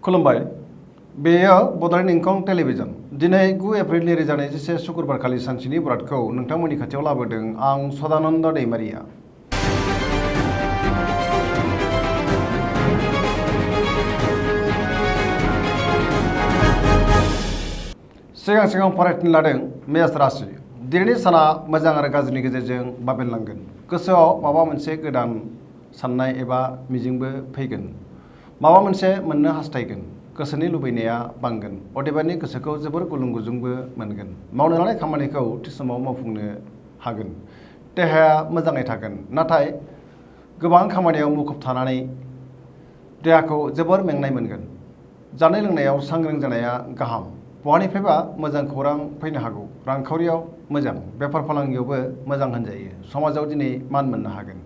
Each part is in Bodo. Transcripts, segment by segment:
खुलुमबाय बेयो बड'लेण्ड इंखं टेलिभिजन दिनै 9 एप्रिल 2021 शुक्रबार खालि सानसेनि बुरादखौ नोंथांमोननि खाथियाव लाबोदों आं सदानन्द दैमारिया। सिगां फरायथिनो लादों मेष राशि। दिनैनि साना मोजां आरो गाज्रिनि गेजेरजों बाबेनलांगोन। गोसोआव माबा मोनसे गोदान साननाय एबा मिजिंबो फैगोन। माबा मोनसे मोननो हास्थायगोन। गोसोनि लुबैनाया बांगोन। अदेबानि गोसोखौ जोबोर गुलुं गुजुंबो मोनगोन। मावनो लानाय खामानिखौ थि समाव मावफुंनो हागोन। देहाया मोजाङै थागोन, नाथाय गोबां खामानियाव मुखुब थानानै देहाखौ जोबोर मेंनाय मोनगोन। जानाय लोंनायाव सांग्रां जानाया गाहाम। बहानिफ्रायबा मोजां खौरां फैनो हागौ। रांखावरियाव मोजां, बेफार फालांगियावबो मोजां होनजायो। समाजाव दिनै मान मोननो हागोन।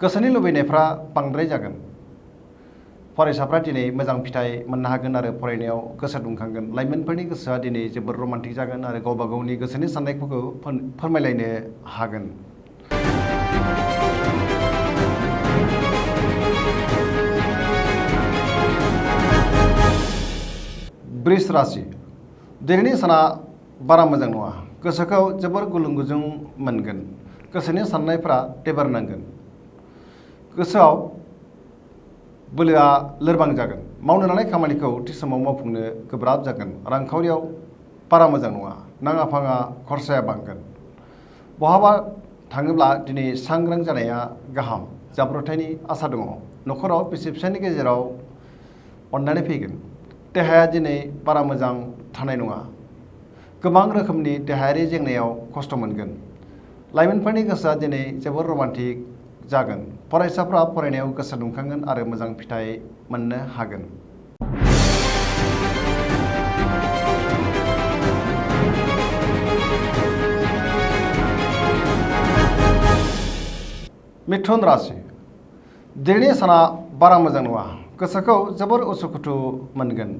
गोसोनि लुबैनायफ्रा बांद्राय जागोन। फरायसाफ्रा दिनै मोजां फिथाइ मोननो हागोन आरो फरायनायाव गोसो दुंखांगोन। लाइमोनफोरनि गोसोआ दिनै जोबोर रमान्टिक जागोन आरो गावबा गावनि गोसोनि साननायफोरखौ फोरमायलायनो हागोन। वृष राशि। दिनैनि साना बारा मोजां नङा। गोसोखौ जोबोर गुलुं गुजुं मोनगोन। गोसोनि साननायफ्रा दैबारनांगोन। गोसोआव बोलोआ लोरबां जागोन। मावनो लानाय खामानिखौ थि समाव मावफुंनो गोब्राब जागोन। रांखावरियाव बारा मोजां नङा। नाङा फाङा खरसाया बांगोन। बहाबा थाङोब्ला दिनै सांग्रां जानाया गाहाम। जाब्रबथायनि आसा दङ। न'खराव बिसि फिसायनि गेजेराव अननानै फैगोन। देहाया दिनै बारा मोजां थानाय नङा। गोबां रोखोमनि देहायारि जेंनायाव खस्थ' मोनगोन। लाइमोनफोरनि गोसोआ दिनै जोबोर रमान्टिक जागोन। फरायसाफ्रा फरायनायाव गोसो दुंखांगोन आरो मोजां फिथाइ मोननो हागोन। मिथुन राशि। दिनैनि साना बारा मोजां नङा। गोसोखौ जोबोर उसुखुथु मोनगोन।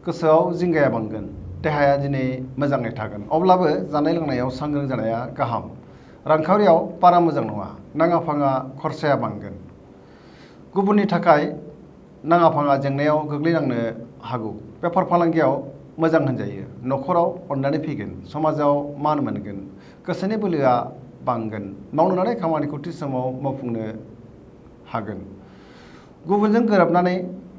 गोसोआव जिंगाया बांगोन। देहाया दिनै मोजाङै थागोन। अब्लाबो जानाय लोंनायाव सांग्रां जानाया गाहाम। रांखावरियाव बारा मोजां नङा। नाङा फाङा खरसाया बांगोन। गुबुननि थाखाय नाङा फाङा जेंनायाव गोग्लैनांनो हागौ। बेफार फालांगियाव मोजां होनजायो। न'खराव अननानै फैगोन। समाजाव मान मोनगोन। गोसोनि बोलोआ बांगोन। मावनो लानाय खामानिखौ थि समाव मावफुंनो हागोन। गुबुनजों गोरोबनानै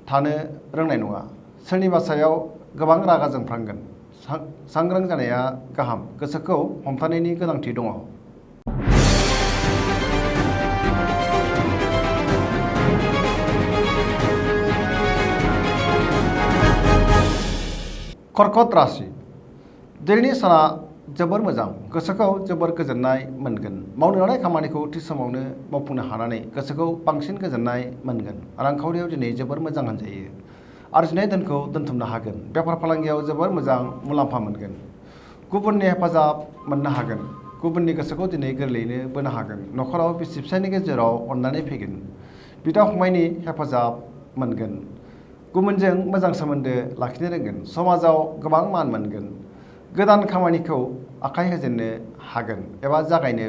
थानो रोंनाय नङा। सोरनिबा सायाव गोबां रागा जोंफ्लांगोन। सांग्रां जानाया गाहाम। गोसोखौ हमथानायनि गोनांथि दङ। कर्कट राशि। दिनैनि साना जोबोर मोजां। गोसोखौ जोबोर गोजोननाय मोनगोन। मावनो लानाय खामानिखौ थि समावनो मावफुंनो हानानै गोसोखौ बांसिन गोजोननाय मोनगोन। रांखावरियाव दिनै जोबोर मोजां होनजायो। आरजिनाय धोनखौ दोनथुमनो हागोन। बेफार फालांगियाव जोबोर मोजां मुलाम्फा मोनगोन। गुबुननि हेफाजाब मोननो हागोन। गुबुननि गोसोखौ दिनै गोरलैयैनो बोनो हागोन। न'खराव बिसि फिसायनि गेजेराव अननानै फैगोन। बिदा फंबायनि हेफाजाब मोनगोन। गुबुनजों मोजां सोमोन्दो लाखिनो रोंगोन। समाजाव गोबां मान मोनगोन। गोदान खामानिखौ आखाइ होजेननो हागोन एबा जागायनो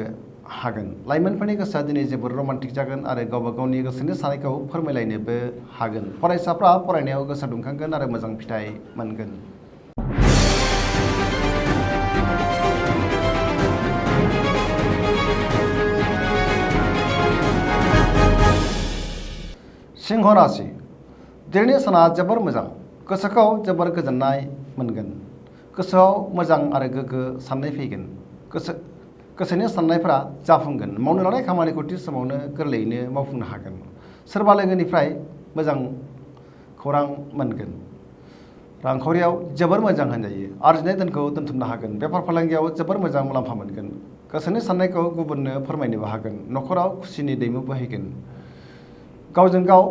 हागोन। लाइमोनफोरनि गोसोआ दिनै जोबोर रमान्टिक जागोन आरो गावबा गावनि गोसोनि साननायखौ फोरमायलायनोबो हागोन। फरायसाफ्रा फरायनायाव गोसो दुंखांगोन आरो मोजां फिथाइ मोनगोन। सिंह राशि। दिनैनि साना जोबोर मोजां। गोसोखौ जोबोर गोजोननाय मोनगोन। गोसोआव मोजां आरो गोग्गो साननाय फैगोन। गोसोनि साननायफ्रा जाफुंगोन। मावनो लानाय खामानिखौ थि समावनो गोरलैयैनो मावफुंनो हागोन। सोरबा लोगोनिफ्राय मोजां खौरां मोनगोन। रांखावरियाव जोबोर मोजां होनजायो। आरजिनाय धोनखौ दोनथुमनो हागोन। बेफार फालांगियाव जोबोर मोजां मुलाम्फा मोनगोन। गोसोनि साननायखौ गुबुननो फोरमायनोबो हागोन। न'खराव खुसिनि दैमु बोहैगोन। गावजों गाव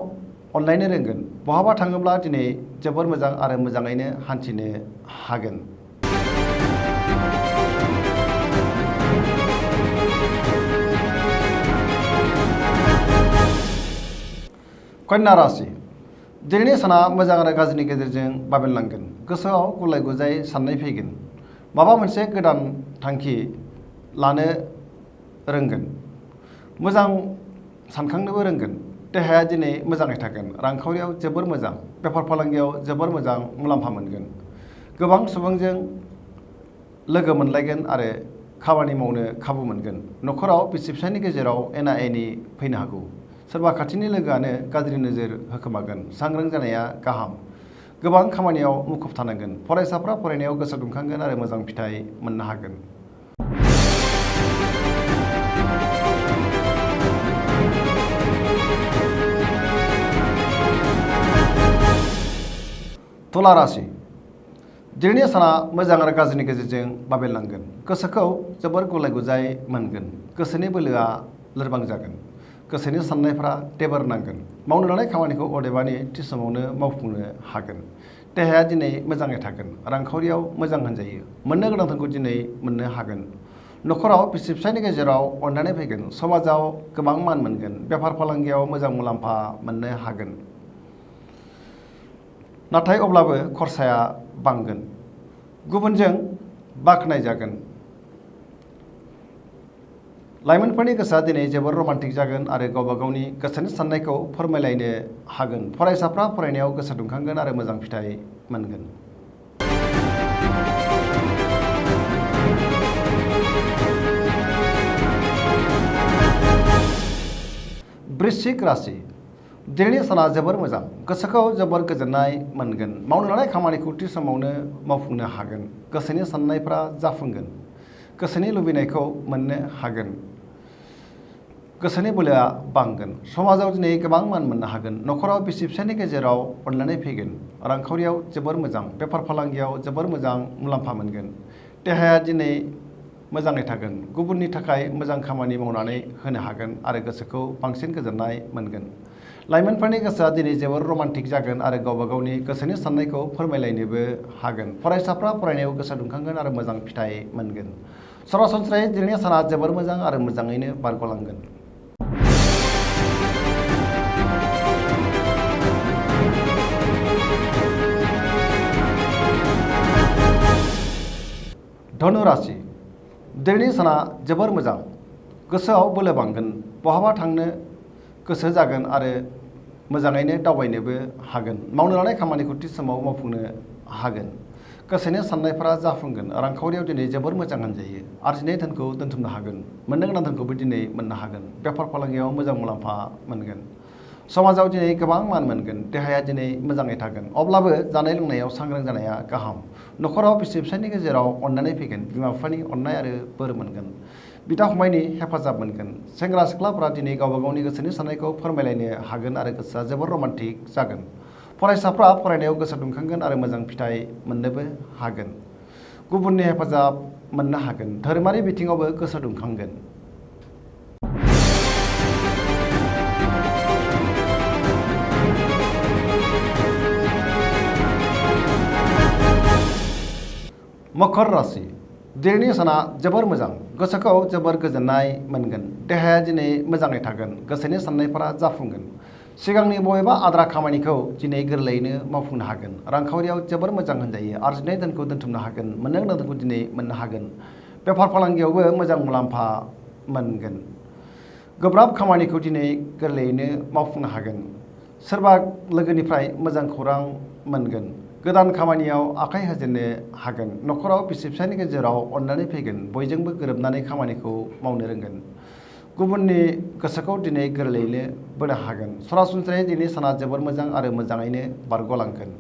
अनलायनो रोंगोन। बहाबा थाङोब्ला दिनै जोबोर मोजां आरो मोजाङैनो हान्थिनो हागोन। कन्या राशि। दिनैनि साना मोजां आरो गाज्रिनि गेजेरजों बाबेनलांगोन। गोसोआव गुलाय गुजाय साननाय फैगोन। माबा मोनसे गोदान थांखि लानो रोंगोन। मोजां सानखांनोबो रोंगोन। देहाया दिनै मोजाङै थागोन रांखावरियाव जोबोर मोजां बेफार फालांगियाव जोबोर मोजां मुलाम्फा मोनगोन गोबां सुबुंजों लोगो मोनलायगोन आरो खामानि मावनो खाबु मोनगोन न'खराव बिसि फिसायनि गेजेराव एना एनि फैनो हागौ सोरबा खाथिनि लोगोआनो गाज्रि नोजोर होखोमागोन सांग्रां जानाया गाहाम गोबां खामानियाव मुखुब थानांगोन फरायसाफ्रा फरायनायाव गोसो दुंखांगोन आरो मोजां फिथाइ मोननो हागोन तुला राशि दिनैनि साना मोजां आरो गाज्रिनि गेजेरजों बाबेनलांगोन गोसोखौ जोबोर गुलाय गुजाय मोनगोन गोसोनि बोलोआ लोरबां जागोन गोसोनि साननायफ्रा टेबोर नांगोन मावनो लानाय खामानिखौ अदेबानि थि समावनो मावफुंनो हागोन देहाया दिनै मोजाङै थागोन रांखावरियाव मोजां होनजायो मोननो गोनांफोरखौ दिनै मोननो हागोन न'खराव बिसि फिसायनि गेजेराव अननानै फैगोन समाजाव गोबां मान मोनगोन बेफार फालांगियाव मोजां मुलाम्फा मोननो हागोन नाथाय अब्लाबो खरसाया बांगोन गुबुनजों बाख्नाय जागोन लाइमोनफोरनि गोसोआ दिनै जोबोर रमान्टिक जागोन आरो गावबा गावनि गोसोनि साननायखौ फोरमायलायनो हागोन फरायसाफ्रा फरायनायाव गोसो दुंखांगोन आरो मोजां फिथाइ मोनगोन वृश्चिक राशि दिनैनि साना जोबोर मोजां गोसोखौ जोबोर गोजोननाय मोनगोन मावनो लानाय खामानिखौ थि समावनो मावफुंनो हागोन गोसोनि साननायफ्रा जाफुंगोन गोसोनि लुबैनायखौ मोननो हागोन गोसोनि बोलोआ बांगोन समाजाव दिनै गोबां मान मोननो हागोन न'खराव बिसि फिसायनि गेजेराव अनलायनाय फैगोन रांखावरियाव जोबोर मोजां बेफार फालांगियाव जोबोर मोजां मुलाम्फा मोनगोन देहाया दिनै मोजाङै थागोन गुबुननि थाखाय मोजां खामानि मावनानै होनो हागोन आरो गोसोखौ बांसिन गोजोननाय मोनगोन लाइमोनफोरनि गोसोआ दिनै जोबोर रमान्टिक जागोन आरो गावबा गावनि गोसोनि साननायखौ फोरमायलायनोबो हागोन फरायसाफ्रा फरायनायाव गोसो दुंखांगोन आरो मोजां फिथाइ मोनगोन सरासनस्रायै दिनैनि साना जोबोर मोजां आरो मोजाङैनो बारग'लांगोन धनु राशि दिनैनि साना जोबोर मोजां गोसोआव बोलो बांगोन बहाबा थांनो गोसो जागोन आरो मोजाङैनो दावबायनोबो हागोन मावनो लानाय खामानिखौ थि समाव मावफुंनो हागोन गोसोनि साननायफोरा जाफुंगोन रांखावरियाव दिनै जोबोर मोजां होनजायो आरजिनाय धोनखौ दोनथुमनो हागोन मोननो गोनां धोनखौबो दिनै मोननो हागोन बेफार फालांगियाव मोजां मुलाम्फा मोनगोन समाजाव दिनै गोबां मान मोनगोन देहाया दिनै मोजाङै थागोन अब्लाबो जानाय लोंनायाव सांग्रां जानाया गाहाम न'खराव बिसि फिसायनि गेजेराव अननानै फैगोन बिमा बिफानि अननाय आरो बोर मोनगोन बिदा फंबायनि हेफाजाब मोनगोन सेंग्रा सिख्लाफ्रा दिनै गावबा गावनि गोसोनि साननायखौ फोरमायलायनो हागोन आरो गोसोआ जोबोर रमान्टिक जागोन फरायसाफ्रा फरायनायाव गोसो दुंखांगोन आरो मोजां फिथाइ मोननोबो हागोन गुबुननि हेफाजाब मोननो हागोन धोरोमारि बिथिङावबो गोसो दुंखांगोन मकर राशि दिनैनि साना जोबोर मोजां गोसोखौ जोबोर गोजोननाय मोनगोन देहाया दिनै मोजाङै थागोन गोसोनि साननायफोरा जाफुंगोन सिगांनि बबेबा आद्रा खामानिखौ दिनै गोरलैयैनो मावफुंनो हागोन रांखावरियाव जोबोर मोजां होनजायो आरजिनाय धोनखौ दोनथुमनो हागोन मोननो गोनां धोनखौ दिनै मोननो हागोन बेफार फालांगियावबो मोजां मुलाम्फा मोनगोन गोब्राब खामानिखौ दिनै गोरलैयैनो मावफुंनो हागोन सोरबा लोगोनिफ्राय मोजां खौरां मोनगोन गोदान खामानियाव आखाइ होजेननो हागोन न'खराव बिसि फिसायनि गेजेराव अननानै फैगोन बयजोंबो गोरोबनानै खामानिखौ मावनो रोंगोन गुबुननि गोसोखौ दिनै गोरलैयैनो बोनो हागोन सरासनस्रायै दिनै साना जोबोर मोजां आरो मोजाङैनो बारग'लांगोन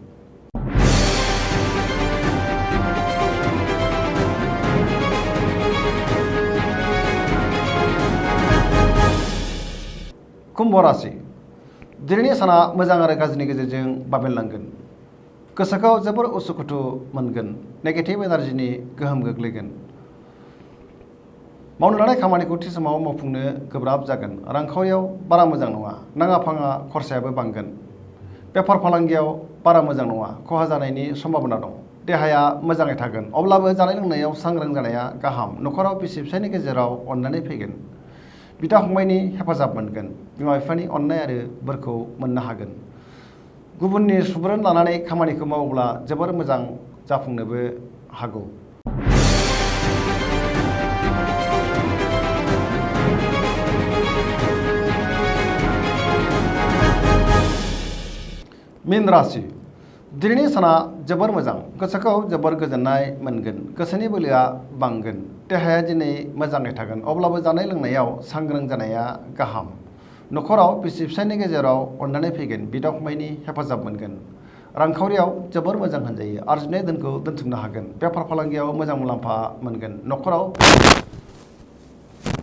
कुम्भ राशि दिनैनि साना मोजां आरो गाज्रिनि गेजेरजों बाबेनलांगोन गोसोखौ जोबोर उसुखुथु मोनगोन नेगेटिभ एनार्जिनि गोहोम गोग्लैगोन मावनो लानाय खामानिखौ थि समाव मावफुंनो गोब्राब जागोन रांखावरियाव बारा मोजां नङा नाङा फाङा खरसायाबो बांगोन बेफार फालांगियाव बारा मोजां नङा खहा जानायनि सम्भाबना दं देहाया मोजाङै थागोन अब्लाबो जानाय लोंनायाव सांग्रां जानाया गाहाम न'खराव बिसि फिसायनि गेजेराव अननानै फैगोन बिदा फंबायनि हेफाजाब मोनगोन बिमा बिफानि अननाय आरो बोरखौ मोननो हागोन गुबुननि सुबुरुन लानानै खामानिखौ मावोब्ला जोबोर मोजां जाफुंनोबो हागौ मीन राशि दिनैनि साना जोबोर मोजां गोसोखौ जोबोर गोजोननाय मोनगोन गोसोनि बोलोआ बांगोन देहाया दिनै मोजाङै थागोन अब्लाबो जानाय लोंनायाव सांग्रां जानाया गाहाम न'खराव बिसि फिसायनि गेजेराव अननानै फैगोन बिदा फंबायनि हेफाजाब मोनगोन रांखावरियाव जोबोर मोजां होनजायो आरजिनाय धोनखौ दोनथुमनो हागोन बेफार फालांगियाव मोजां मुलाम्फा मोनगोन न'खराव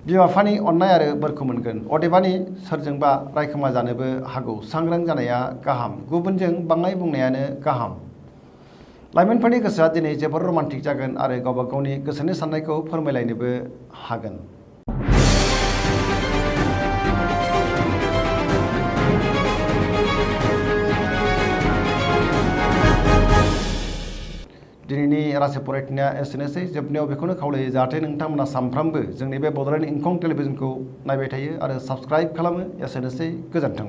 बिमा बिफानि अननाय आरो बोरखौ मोनगोन अदेबानि सोरजोंबा रायखोमा जानोबो हागौ सांग्रां जानाया गाहाम गुबुनजों बाङाय बुंनायानो गाहाम लाइमोनफोरनि गोसोआ दिनै जोबोर रमान्टिक जागोन आरो गावबा गावनि गोसोनि साननायखौ फोरमायलायनोबो हागोन दिनैनि राशि फरायथिनाया एसेनोसै जोबनायाव बेखौनो खावलायो जाहाथे नोंथांमोना सानफ्रामबो जोंनि बे बड'लेण्ड इंखं टेलिभिजनखौ नायबाय थायो आरो साबस्क्राइब खालामो एसेनोसै गोजोन्थों।